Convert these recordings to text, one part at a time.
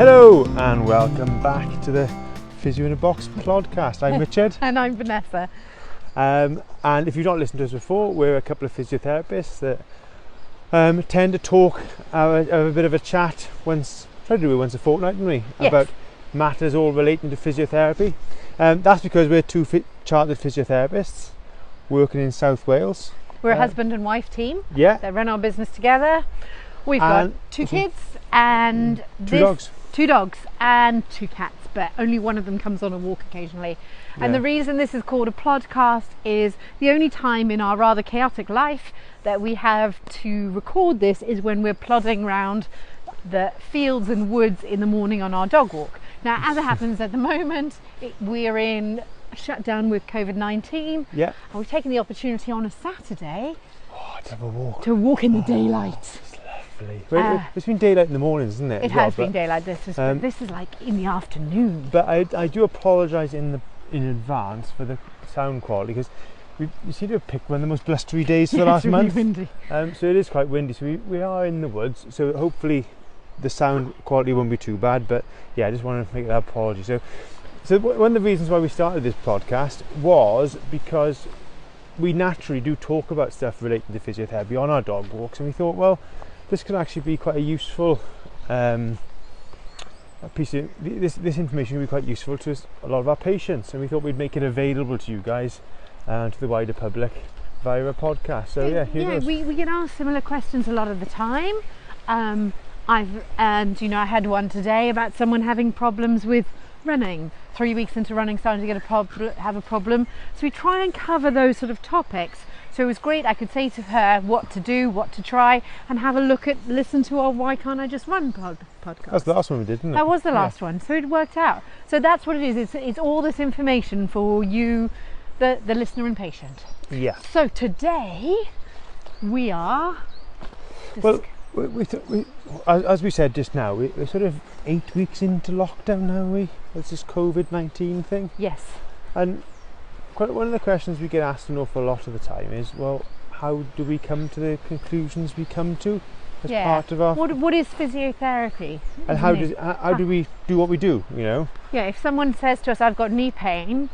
Hello and welcome back to the Physio in a Box plodcast. I'm Richard. And I'm Vanessa. And if you've not listened to us before, we're a couple of physiotherapists that tend to talk, have a bit of a chat try to do it once a fortnight, don't we? Yes. About matters all relating to physiotherapy. That's because we're two chartered physiotherapists working in South Wales. We're a husband and wife team that run our business together. We've got two kids and two dogs and two cats, but only one of them comes on a walk occasionally. And the reason this is called a plodcast is the only time in our rather chaotic life that we have to record this is when we're plodding around the fields and woods in the morning on our dog walk. Now, as it happens at the moment, we're in shutdown with COVID-19. Yeah. And we've taken the opportunity on a Saturday to have a walk. To walk in the daylight. It's lovely. It's been daylight in the mornings, isn't it? It has been daylight. This is like in the afternoon. But I do apologise in advance for the sound quality, because we seem to have picked one of the most blustery days for the last month. Windy. So it is quite windy. So we are in the woods. So hopefully the sound quality won't be too bad. But yeah, I just want to make that apology. So one of the reasons why we started this podcast was because we naturally do talk about stuff related to physiotherapy on our dog walks, and we thought, well, this could actually be quite a useful piece of this information would be quite useful to a lot of our patients, and we thought we'd make it available to you guys and to the wider public via a podcast. So we get asked similar questions a lot of the time. I had one today about someone having problems with running, 3 weeks into running, starting to have a problem. So we try and cover those sort of topics. So it was great. I could say to her what to do, what to try, and have a listen to our Why Can't I Just Run podcast. That's the last one we did, isn't it? That was the last one. So it worked out. So that's what it is. It's all this information for you, the listener and patient. Yeah. So today we are... as we said just now, we're sort of 8 weeks into lockdown now, It's this COVID-19 thing. Yes. And one of the questions we get asked an awful lot of the time is, well, how do we come to the conclusions we come to as part of our... What is physiotherapy? And how do we do what we do, Yeah, if someone says to us, I've got knee pain,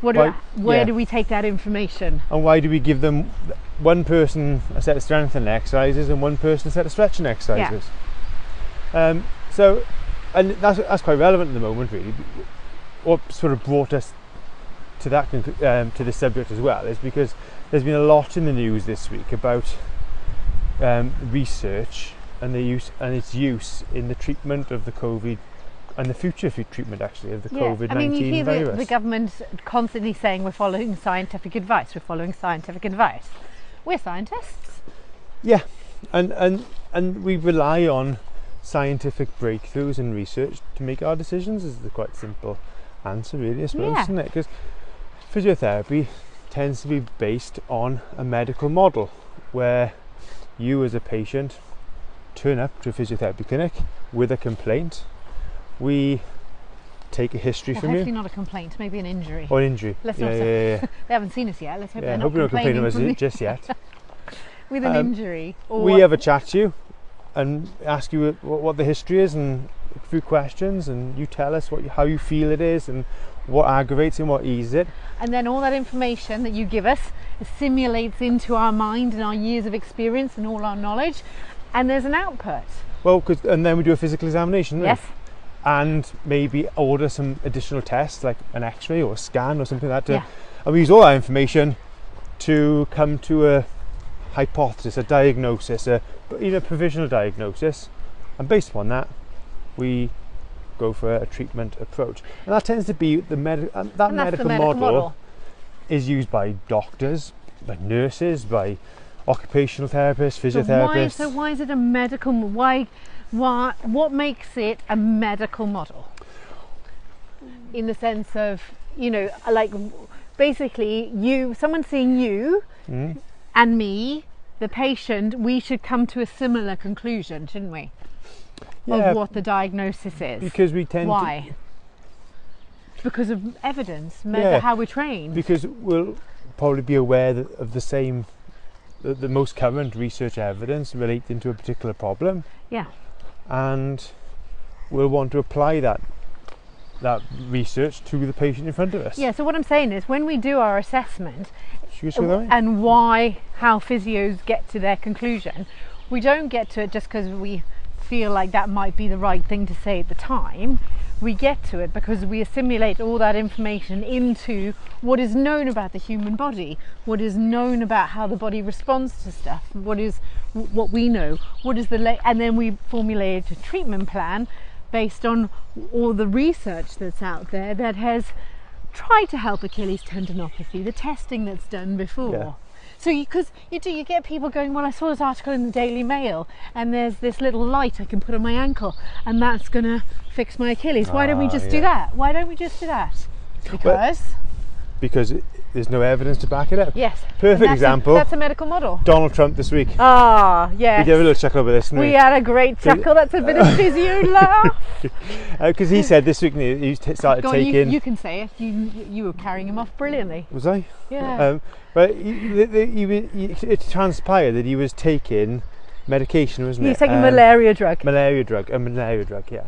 where do we take that information? And why do we give them one person a set of strengthening exercises and one person a set of stretching exercises? Yeah. And that's quite relevant at the moment, really. What sort of brought us to that to this subject as well is because there's been a lot in the news this week about research and its use in the treatment of the COVID and the future treatment actually of the COVID-19 I mean, you hear virus. The government constantly saying we're following scientific advice. We're scientists. Yeah, and we rely on scientific breakthroughs and research to make our decisions. Is the quite simple answer, really, I suppose, isn't it? Because physiotherapy tends to be based on a medical model where you as a patient turn up to a physiotherapy clinic with a complaint. We take a history from you. Hopefully not a complaint, maybe an injury. Or an injury. Let's not say. They haven't seen us yet. Let's hope they're not complaining of us just yet. With an injury. We have a chat to you and ask you what the history is and a few questions, and you tell us how you feel it is and what aggravates and what eases it. And then all that information that you give us simulates into our mind and our years of experience and all our knowledge, and there's an output. Well, and then we do a physical examination. Yes. And maybe order some additional tests like an x-ray or a scan or something like that. And we use all that information to come to a hypothesis, a diagnosis, even a provisional diagnosis, and based upon that we go for a treatment approach. And that tends to be the medical model is used by doctors, by nurses, by occupational therapists, physiotherapists. So why is it a medical? What makes it a medical model? In the sense of, like basically someone seeing you and me, the patient, we should come to a similar conclusion, shouldn't we? Of what the diagnosis is. Because we tend Why? Because of evidence, how we're trained. Because we'll probably be aware of the same, the most current research evidence relating to a particular problem. Yeah. And we'll want to apply that research to the patient in front of us. Yeah, so what I'm saying is, when we do our assessment and how physios get to their conclusion, we don't get to it just because we feel like that might be the right thing to say at the time. We get to it because we assimilate all that information into what is known about the human body, what is known about how the body responds to stuff, what we know, and then we formulate a treatment plan based on all the research that's out there that has tried to help Achilles tendinopathy, the testing that's done before. Yeah. So you get people going, well, I saw this article in the Daily Mail and there's this little light I can put on my ankle and that's going to fix my Achilles. Why don't we just do that? Why don't we just do that? Because there's no evidence to back it up. Yes. Perfect example. That's a medical model. Donald Trump this week. Ah, yes. We gave a little chuckle over this, didn't we? We had a great chuckle. That's a bit of physio laugh. Because he said this week he started taking... You can say it. You were carrying him off brilliantly. Was I? Yeah. But it transpired that he was taking medication, wasn't it? He was taking a malaria drug, yeah.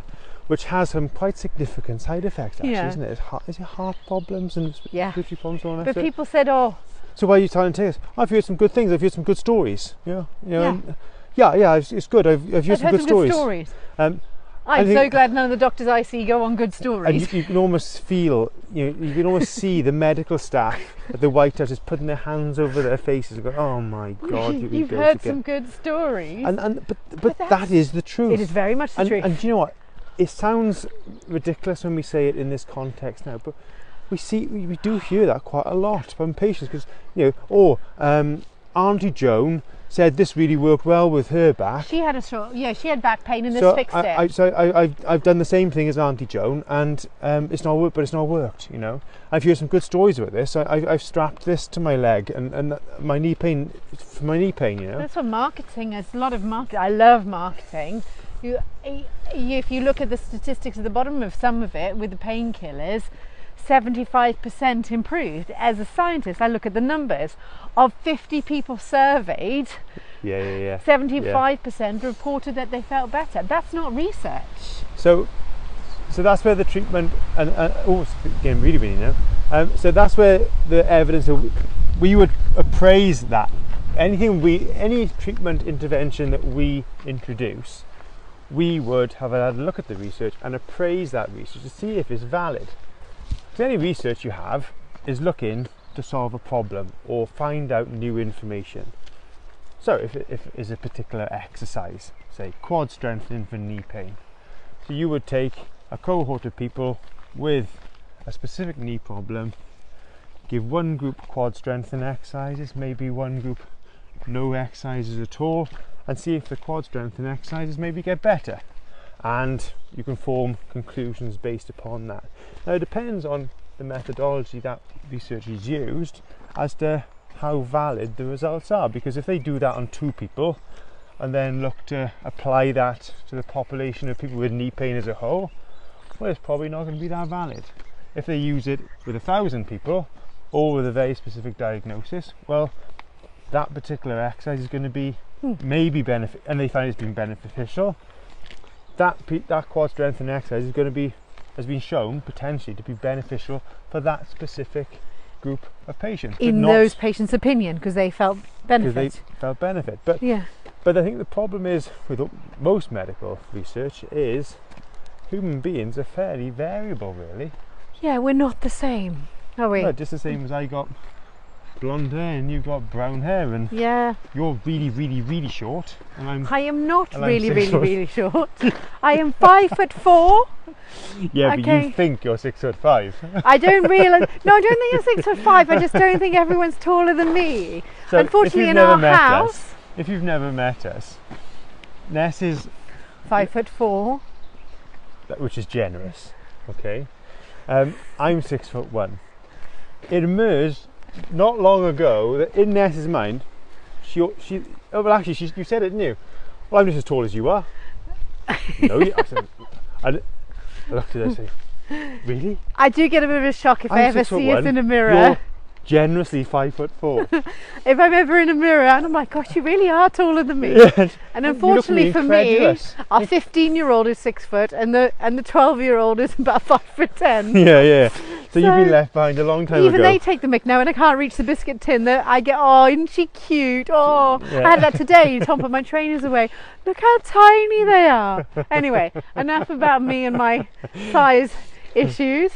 Which has some quite significant side effects, actually, isn't it? Is it heart problems and respiratory problems? And all that. But people said, "Oh, so why are you trying to take us?" I've heard some good things. I've heard some good stories. It's good. I've heard some good stories. I'm so glad none of the doctors I see go on good stories. And you can almost feel, you can almost see the medical staff at the White House just putting their hands over their faces and going, "Oh my God, you've heard some good stories." But that is the truth. It is very much the truth. And do you know what? It sounds ridiculous when we say it in this context now, but we do hear that quite a lot from patients because Auntie Joan said this really worked well with her back. She had she had back pain and this fixed it. I've done the same thing as Auntie Joan and it's not worked, but it's not worked. I've heard some good stories about this. I've strapped this to my leg and my knee pain. That's what marketing is. A lot of marketing. I love marketing. If you look at the statistics at the bottom of some of it with the painkillers, 75% improved. As a scientist, I look at the numbers of 50 people surveyed. 75% reported that they felt better. That's not research. So that's where the treatment it's getting really now. So that's where the evidence we would appraise that any treatment intervention that we introduce. We would have a look at the research and appraise that research to see if it's valid. Because any research you have is looking to solve a problem or find out new information. So if it's a particular exercise, say quad strengthening for knee pain, so you would take a cohort of people with a specific knee problem, give one group quad strengthening exercises, maybe one group no exercises at all, and see if the quad strengthening exercises maybe get better, and you can form conclusions based upon that. Now it depends on the methodology that research is used as to how valid the results are, because if they do that on 2 people and then look to apply that to the population of people with knee pain as a whole, well, it's probably not going to be that valid. If they use it with 1,000 people all with a very specific diagnosis, well, that particular exercise is going to be maybe benefit, and they find it's been beneficial. That quad strengthening exercise is going to be, has been shown potentially to be beneficial for that specific group of patients. In those patients' opinion, because they felt benefit. But I think the problem is with most medical research is human beings are fairly variable, really. Yeah, we're not the same, are we? No, just the same as I got blonde hair and you've got brown hair, and you're really short, and I am not really short. I am 5'4". Yeah, okay. But you think you're 6'5". I don't realise. No, I don't think you're 6'5". I just don't think everyone's taller than me. So unfortunately, in our house, if you've never met us, Ness is 5'4", which is generous. Okay, I'm 6'1". It emerged not long ago that in Ness's mind, you said it, didn't you? Well, I'm just as tall as you are. No, I looked at her and said, really? I do get a bit of a shock if I ever see us in a mirror. generously 5'4". If I'm ever in a mirror and I'm like, gosh, you really are taller than me. And unfortunately for me, our 15-year-old is 6 foot and the 12-year-old is about 5'10". Yeah. So you've been left behind a long time ago. Even they take the mick now, and I can't reach the biscuit tin. I get, oh, isn't she cute? Oh, yeah. I had that today. Tom put my trainers away. Look how tiny they are. Anyway, enough about me and my size issues.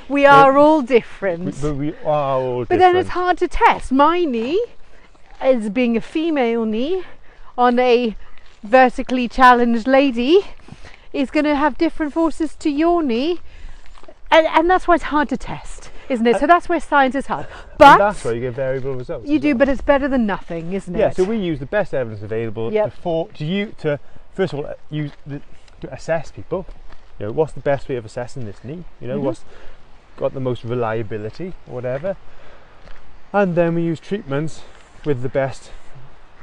We are all different. But we are all different. But then it's hard to test. My knee, as being a female knee on a vertically challenged lady, is going to have different forces to your knee. And that's why it's hard to test, isn't it? So that's where science is hard. But that's why you get variable results. You do, but it's better than nothing, isn't it? Yeah, so we use the best evidence available to first of all, to assess people. You know, what's the best way of assessing this knee? You know, what's got the most reliability or whatever. And then we use treatments with the best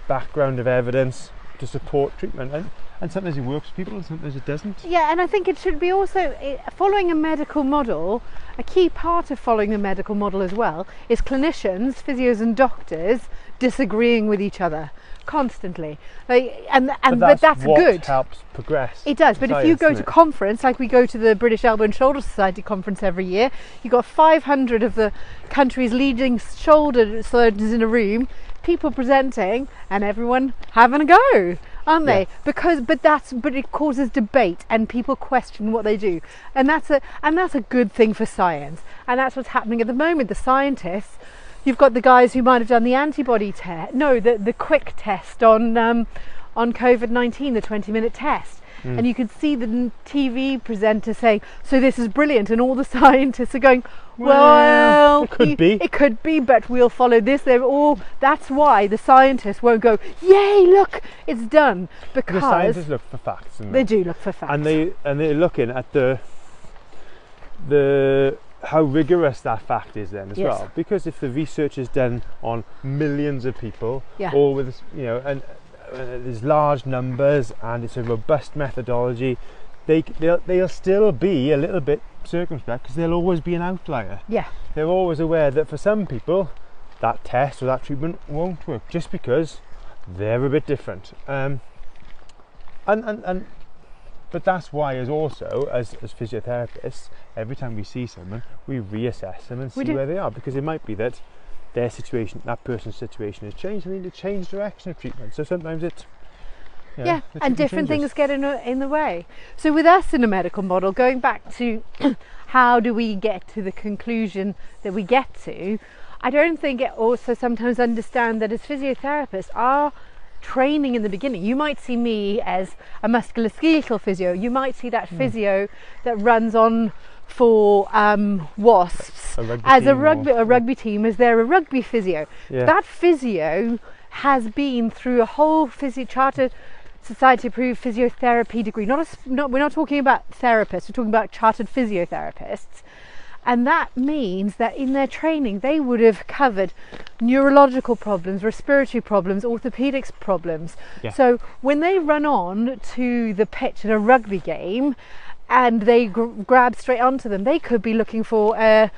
background of evidence to support treatment. And sometimes it works for people and sometimes it doesn't. Yeah, and I think it should be also following a medical model. A key part of following a medical model as well is clinicians, physios and doctors disagreeing with each other constantly. But that's what good. Helps progress. It does, but if you go to conference, like we go to the British Elbow and Shoulder Society conference every year, you've got 500 of the country's leading shoulder surgeons in a room, people presenting and everyone having a go, aren't they? But it causes debate and people question what they do, and that's a good thing for science, and that's what's happening at the moment. The scientists, you've got the guys who might have done the antibody test, the quick test on COVID-19, the 20-minute test. And you could see the TV presenter saying, so this is brilliant, and all the scientists are going, well, it could be, but we'll follow this. That's why the scientists won't go, yay, look, it's done, because the scientists look for facts. They do look for facts, and they're looking at the how rigorous that fact is then as well. Because if the research is done on millions of people, all with and there's large numbers and it's a robust methodology, they'll still be a little bit circumspect because there'll always be an outlier. Yeah, they're always aware that for some people that test or that treatment won't work just because they're a bit different. But that's why, as physiotherapists, every time we see someone, we reassess them and see where they are, because it might be that their situation, that person's situation has changed, and they need to change direction of treatment. So sometimes it's and different things get in the way. So with us in a medical model, going back to how do we get to the conclusion that we get to, I don't think it also sometimes understand that as physiotherapists, our training in the beginning, you might see me as a musculoskeletal physio, you might see that physio that runs on for wasps as a rugby team, as they're a rugby physio. That physio has been through a whole chartered society approved physiotherapy degree. We're not talking about therapists, we're talking about chartered physiotherapists. And that means that in their training they would have covered neurological problems, respiratory problems, orthopedics problems. So when they run on to the pitch in a rugby game and they grab straight onto them, they could be looking for a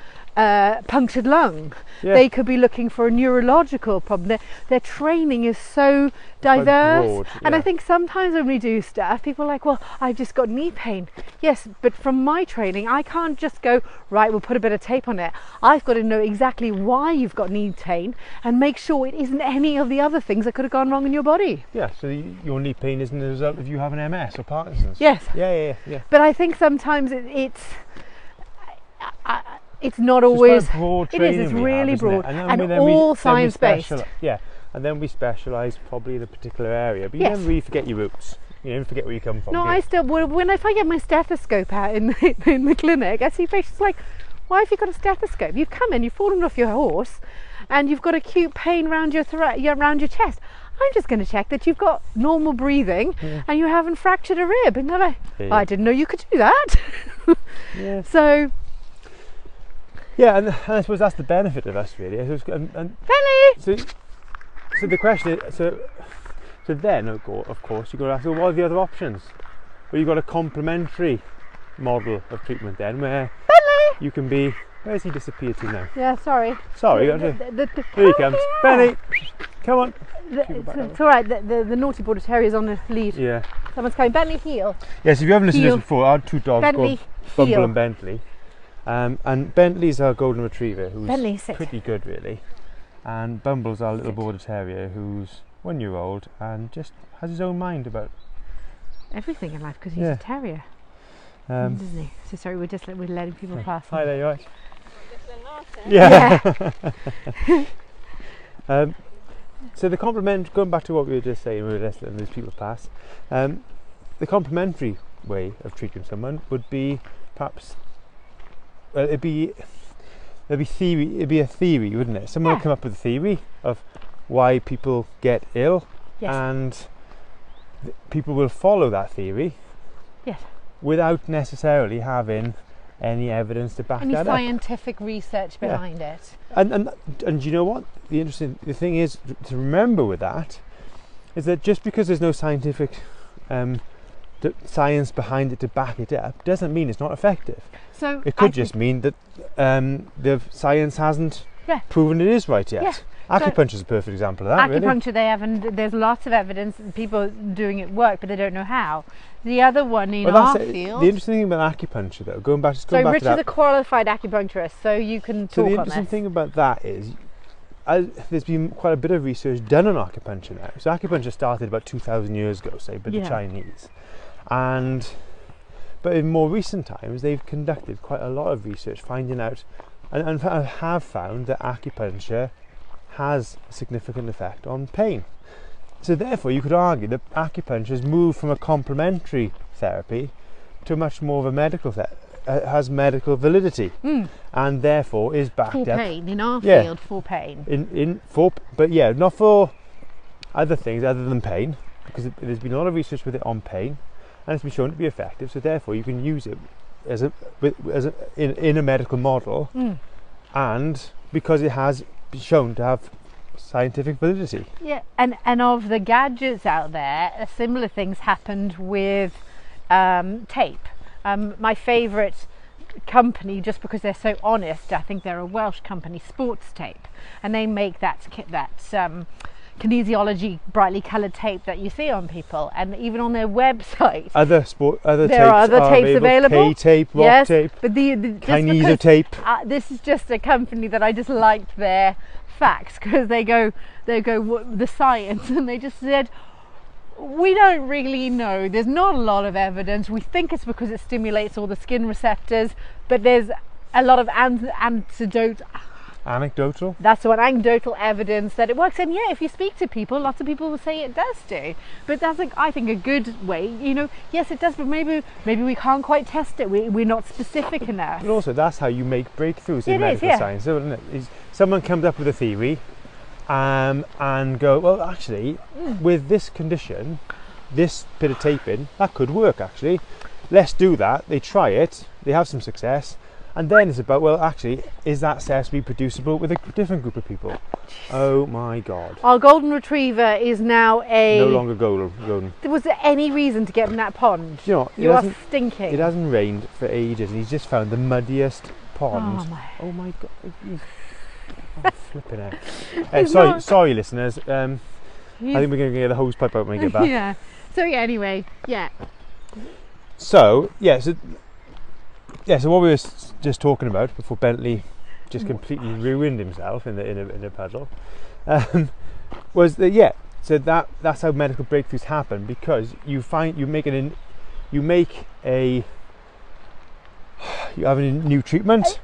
punctured lung. They could be looking for a neurological problem. Their training is so diverse. Broad, and I think sometimes when we do stuff, people are like, well, I've just got knee pain. Yes, but from my training, I can't just go, right, we'll put a bit of tape on it. I've got to know exactly why you've got knee pain and make sure it isn't any of the other things that could have gone wrong in your body. Yeah, so your knee pain isn't a result of you having MS or Parkinson's. Yes. Yeah. But I think sometimes it's not always. It's really broad and all science-based. And then we specialise probably in a particular area, but you never really forget your roots. You never forget where you come from. No, I still. If I get my stethoscope out in the clinic, I see patients like, why have you got a stethoscope? You've come in, you've fallen off your horse, and you've got acute pain around your chest. I'm just going to check that you've got normal breathing and you haven't fractured a rib. And they're like, I didn't know you could do that. So. Yeah, and I suppose that's the benefit of us, really. So the question is, so then, of course, you've got to ask, well, what are the other options? Well, you've got a complementary model of treatment then, where you can be Where's he disappeared to now? Yeah, sorry. Sorry. Here he comes. Benny, come on. It's all right. The naughty border terrier's on the lead. Yeah. Someone's coming. Bentley, heel. Yes, if you haven't listened to this before, our two dogs Bentley, called Bumble heel. and Bentley. And Bentley's our golden retriever, who's Bentley, pretty good, really. And Bumble's our little border terrier, who's 1 year old and just has his own mind about everything in life because he's a terrier, isn't he? So sorry, we're letting people pass. Hi there, you alright? Yeah. So the going back to what we were just saying, we were just letting these people pass. The complementary way of treating someone would be perhaps, it'd be a theory, wouldn't it? Someone would come up with a theory of why people get ill, and people will follow that theory without necessarily having any evidence to back that up. Any scientific research behind it. And you know what? The thing is to remember with that is that just because there's no scientific science behind it to back it up doesn't mean it's not effective. So it could just mean that the science hasn't proven it is right yet. Yeah. Acupuncture is a perfect example of that. Acupuncture, really. There's lots of evidence that people doing it work, but they don't know how. The other one in our field. The interesting thing about acupuncture, though, going back to that. So Richard's a qualified acupuncturist, so you can talk on this. So the interesting thing about that is, there's been quite a bit of research done on acupuncture now. So acupuncture started about 2,000 years ago, say, by the Chinese, but in more recent times they've conducted quite a lot of research, finding out, and have found that acupuncture has a significant effect on pain. So therefore you could argue that acupuncture has moved from a complementary therapy to much more of a medical has medical validity, and therefore is backed up. For pain, in our field, for pain. But not for other things other than pain, because there's been a lot of research with it on pain, and it's been shown to be effective. So therefore you can use it in a medical model, and because it has been shown to have scientific validity. Yeah, and of the gadgets out there, similar things happened with tape. My favourite company, just because they're so honest, I think they're a Welsh company, Sports Tape, and they make that kinesiology brightly coloured tape that you see on people, and even on their website there are other tapes available. K-tape, rock tape, but kineso tape. This is just a company that I just liked their facts, because they go the science, and they just said, we don't really know, there's not a lot of evidence, we think it's because it stimulates all the skin receptors, but there's a lot of anecdotal evidence that it works. And if you speak to people, lots of people will say it does do, but that's I think a good way, yes it does, but maybe we can't quite test it, we're not specific enough. But also that's how you make breakthroughs in medical science, isn't it? Someone comes up with a theory and go, well, actually with this condition, this bit of taping, that could work, actually, let's do that. They try it, they have some success, and then it's about, well, actually, is that success reproducible with a different group of people? Oh my God. Our golden retriever is now no longer golden. Was there any reason to get in that pond? You are stinking. It hasn't rained for ages, and he's just found the muddiest pond. Oh my God. Oh, flipping out. Sorry, listeners. I think we're going to get the hose pipe out when we get back. Anyway. So what we were just talking about before Bentley just completely ruined himself in a puddle was that so that's how medical breakthroughs happen, because you have a new treatment.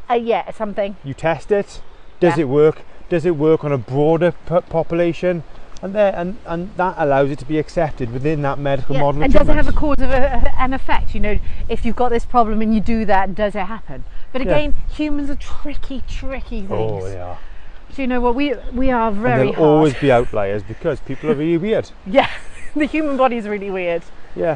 Something. You test it. Does it work? Does it work on a broader population? And that allows it to be accepted within that medical model. And does it have a cause of an effect? If you've got this problem and you do that, does it happen? But again, humans are tricky things. Oh, they are. So you know what, we are very hard. There'll always be outliers, because people are really weird. Yeah, the human body is really weird. Yeah.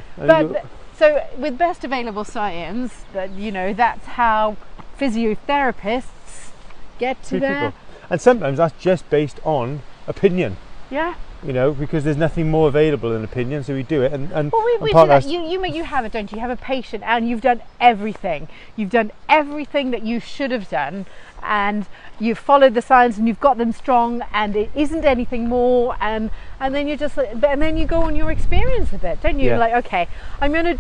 So with best available science, that's how physiotherapists get to their... And sometimes that's just based on opinion. Yeah. you know, because there's nothing more available than opinion, so we do it. And well, we do that. You have it, don't you? You have a patient, and you've done everything. You've done everything that you should have done, and you've followed the science, and you've got them strong, and it isn't anything more. And then you just, and then you go on your experience a bit, don't you? Yeah. Like, okay,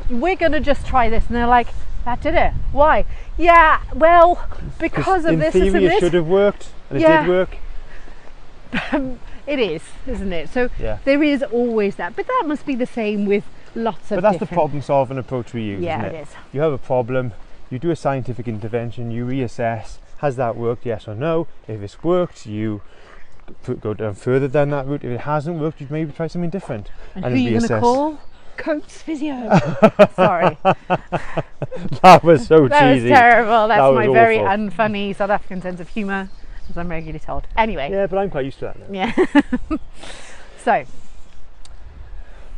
we're gonna just try this, and they're like, that did it. Why? Yeah, well, because of this. In theory, it should have worked, and it did work. It is, isn't it? So there is always that, but that must be the same with lots of. But that's the problem-solving approach we use. Yeah, isn't it? Is. You have a problem, you do a scientific intervention, you reassess. Has that worked? Yes or no? If it's worked, you go down further down that route. If it hasn't worked, you maybe try something different. And who are you going to call? Coates Physio. Sorry. That was so cheesy. That was terrible. That's my awful. Very unfunny South African sense of humour, as I'm regularly told. Anyway. Yeah, but I'm quite used to that now. Yeah. So.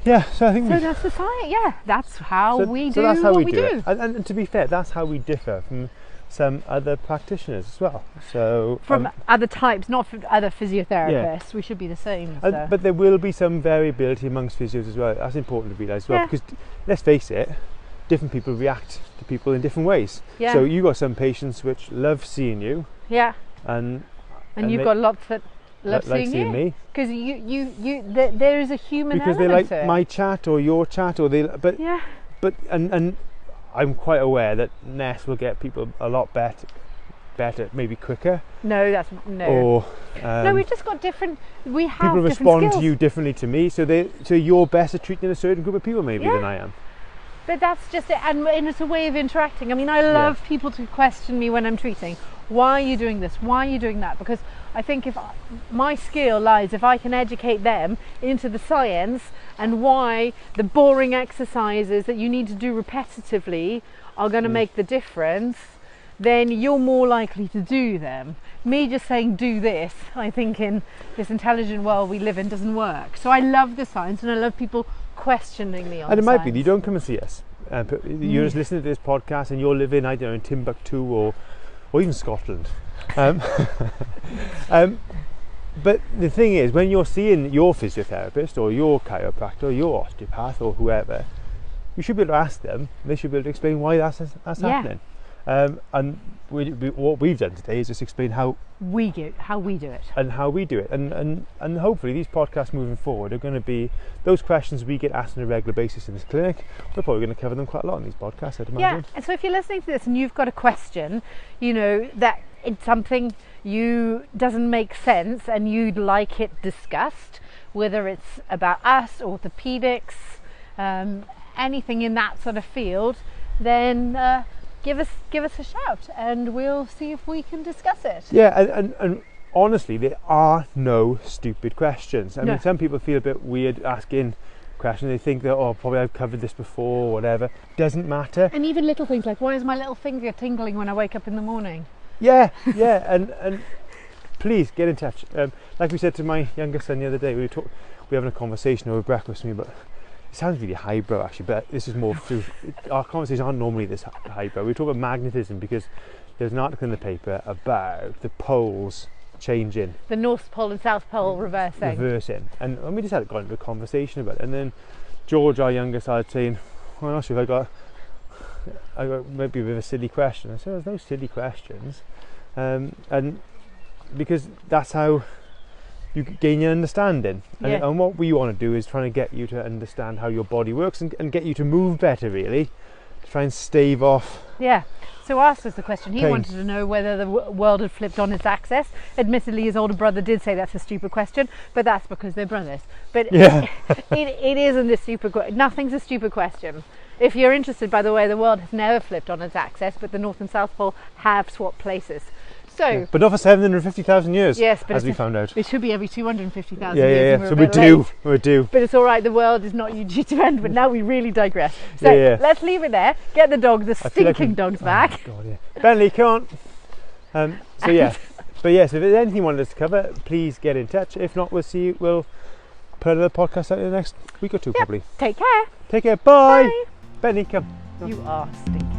Yeah, so I think that's the science. Yeah, that's how we do. So that's how what we do it. And to be fair, that's how we differ from some other practitioners as well. So from other types, not from other physiotherapists. We should be the same. So. But there will be some variability amongst physios as well. That's important to realise as well, because let's face it, different people react to people in different ways. Yeah. So you got some patients which love seeing you. Yeah. And you've got lots that love seeing me. Because there is a human because element they like my chat or your chat, or and I'm quite aware that Ness will get people a lot better, maybe quicker. No. Or no, we've just got different. We have people different respond skills. to you differently to me, so you're better treating a certain group of people maybe than I am. But that's just it, and it's a way of interacting. I mean, I love people to question me when I'm treating. Why are you doing this? Why are you doing that? Because I think my skill lies if I can educate them into the science and why the boring exercises that you need to do repetitively are going to make the difference, then you're more likely to do them. Me just saying do this, I think in this intelligent world we live in, doesn't work. So I love the science, and I love people questioning me on and it science. might be that you don't come and see us. You're just listening to this podcast and you're living, I don't know, in Timbuktu or even Scotland. But the thing is, when you're seeing your physiotherapist or your chiropractor or your osteopath or whoever, you should be able to ask them. They should be able to explain why that's happening. And what we've done today is just explain how we do it, and hopefully these podcasts moving forward are going to be those questions we get asked on a regular basis in this clinic. We're probably going to cover them quite a lot in these podcasts, I'd imagine. Yeah, and so if you're listening to this and you've got a question, you know, that it's something you doesn't make sense and you'd like it discussed, whether it's about us, orthopedics, anything in that sort of field, then give us a shout and we'll see if we can discuss it. Yeah, and honestly, there are no stupid questions. I mean, some people feel a bit weird asking questions. They think that, probably I've covered this before or whatever. Doesn't matter. And even little things like, why is my little finger tingling when I wake up in the morning? Yeah, and please get in touch. Like we said to my younger son the other day, we were having a conversation over breakfast with me, but it sounds really highbrow actually, but this is more through our conversations aren't normally this highbrow. We talk about magnetism because there's an article in the paper about the poles changing, the North Pole and South Pole reversing, and we just got into a conversation about it. And then George, our youngest, started saying, well, I'm not sure if I got maybe a bit of a silly question. I said, there's no silly questions, and because that's how you gain your understanding. And what we want to do is trying to get you to understand how your body works and get you to move better, really, to try and stave off. Yeah. So asked us the question. He wanted to know whether the world had flipped on its axis. Admittedly, his older brother did say that's a stupid question, but that's because they're brothers. But it isn't a stupid question. Nothing's a stupid question. If you're interested, by the way, the world has never flipped on its axis, but the North and South Pole have swapped places. So, but not for 750,000 years, yes, but as we found out. It should be every 250,000 years. Yeah. So we're due. But it's all right, the world is not due to end, but now we really digress. So let's leave it there, get the stinking dogs back. Oh God, yeah. Bentley, come on. So if there's anything you want us to cover, please get in touch. If not, we'll put another podcast out in the next week or two, probably. Take care. Take care, bye. Bentley, come. You are stinking.